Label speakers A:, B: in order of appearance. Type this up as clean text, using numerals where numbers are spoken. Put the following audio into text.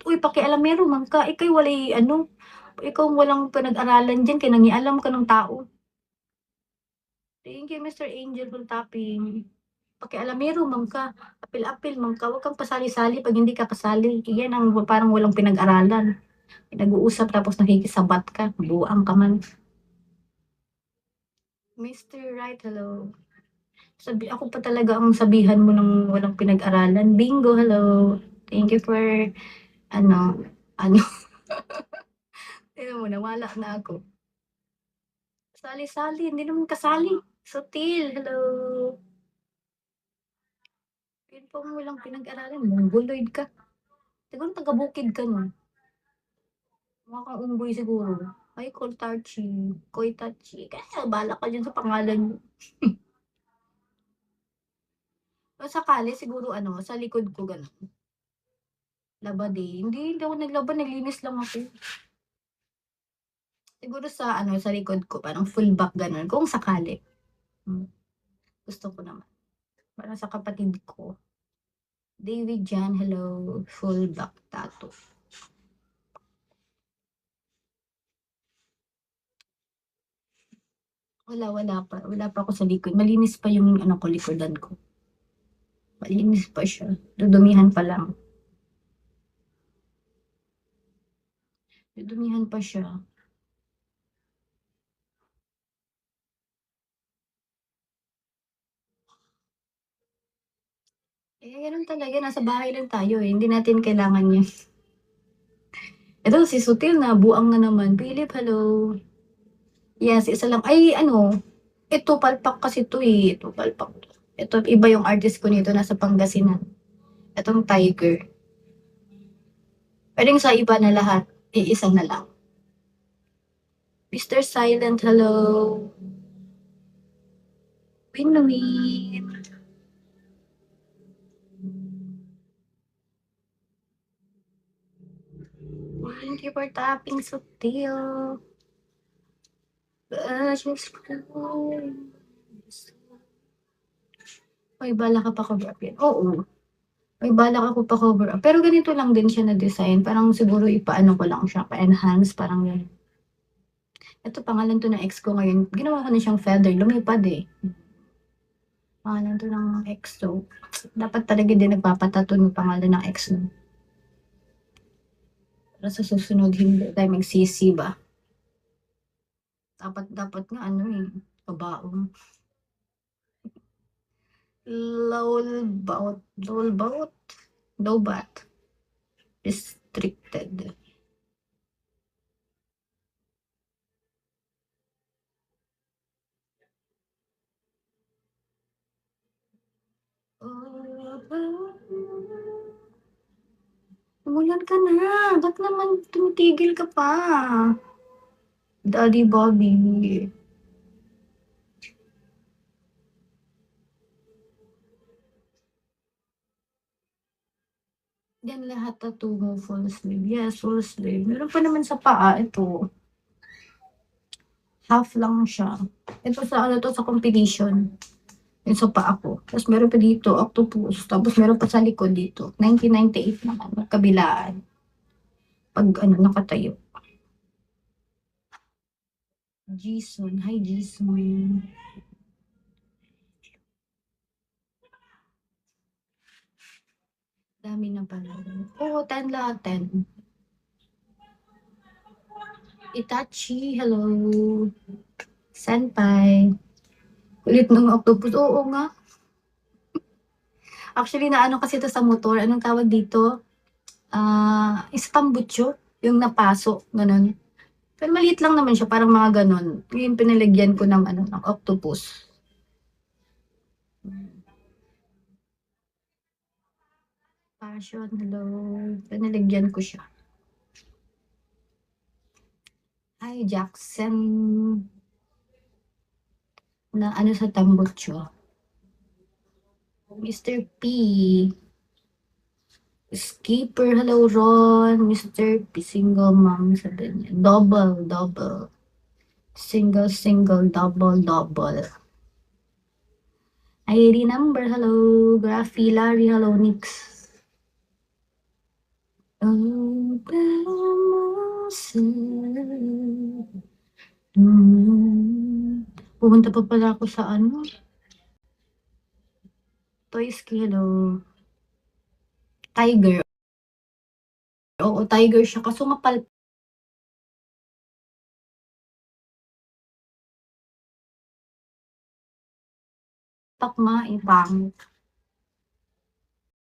A: Uy, pakialamero man ka, ika'y walay ano, ikaw walang pinag-aralan diyan kay nangialam ka ng tao. Thank you, Mr. Angel Hultaping. Pakialamero man ka, apil-apil man ka, wag kang pasali-sali 'pag hindi ka kasali. Yan ang parang walang pinag-aralan. Nag-uusap tapos nakikisabat ka, buang ka man. Mr. Right, hello. Ako pa talaga ang sabihan mo ng walang pinag-aralan. Bingo, hello. Thank you for ano, ano, tignan mo nawala na ako. Sali-sali, hindi naman kasali. Sutil, hello. Yun po ang walang pinag-aralan, mongoloid ka. Siguro taga-bukid ka nun. Mukha kang unggoy siguro. Ay, Koltachi, Koitachi. Kaya bahala ka diyan sa pangalan mo. O sakali siguro ano, sa likod ko gano'n. Labad eh. Hindi ako naglaba, naglinis lang ako. Siguro sa ano, sa likod ko, parang full back gano'n, kung sakali. Hmm, gusto ko naman. Para sa kapatid ko. David Jan, hello. Full back tattoo. Wala pa ako sa likod. Malinis pa yung ano ko, likodan ko. Malinis pa siya. Dudumihan pa lang. Dudumihan pa siya. Eh, ganun talaga. Nasa bahay lang tayo eh. Hindi natin kailangan yun. Ito, si Sutil na. Buang na naman. Philip, hello. Yes, isa lang. Ay, ano. Ito, palpak kasi ito eh. Ito, palpak. Ito, iba yung artist ko nito. Nasa Pangasinan. Itong Tiger. Pwedeng sa iba na lahat. Iisa na lang. Mr. Silent, hello. Win-win. Thank you for tapping, Sutil. May balak ka pa cover up yan? Oo. May balak ako pa cover up. Pero ganito lang din siya na design. Parang siguro ipaano ko lang siya, pa-enhance, parang yun. Ito, pangalan to ng ex ko ngayon. Ginawa ko na siyang feather. Lumipad eh. Pangalan to ng ex. So, dapat talaga din nagpapatato ng pangalan ng ex mo. Para sa susunod, hindi tayo magsisi ba? Dapat nga ano eh, babaong. Lowbat, lowbat, restricted. Umulan ka na, ba't naman tumitigil ka pa? Daddy Bobby. Yan lahat tattoo mo full sleeve. Yes, full sleeve. Meron pa naman sa paa, ito. Half lang siya. Ito sa ano to, sa competition. Yung sa paa ko. Tapos meron pa dito, octopus. Tapos meron pa sa likod dito. 1998 naman, magkabilaan. Pag ano, nakatayo. Jason. Hi, Jason. Dami na pala. Oo, 10 lahat, 10. Itachi, hello. Senpai. Kulit ng octopus. Oo nga. Actually, naano kasi ito sa motor. Anong tawag dito? Ispambutso. Yung napaso. Ganun. Pero maliit lang naman siya. Parang mga ganun. Yung pinalagyan ko ng, ano, ng octopus. Passion, hello. Pinalagyan ko siya. Hi, Jackson. Na ano sa tambutso. Mr. P. Skipper, hello Ron. Mr. P. Single mom, sabi niya. Double. Single, double. ID number, hello. Graphy, Larry, hello, Nix. Oh, Pumunta pa pala ako sa ano, Toys Kilo. Tiger. Oo, tiger siya. Kaso mapalpak nga eh, pangit.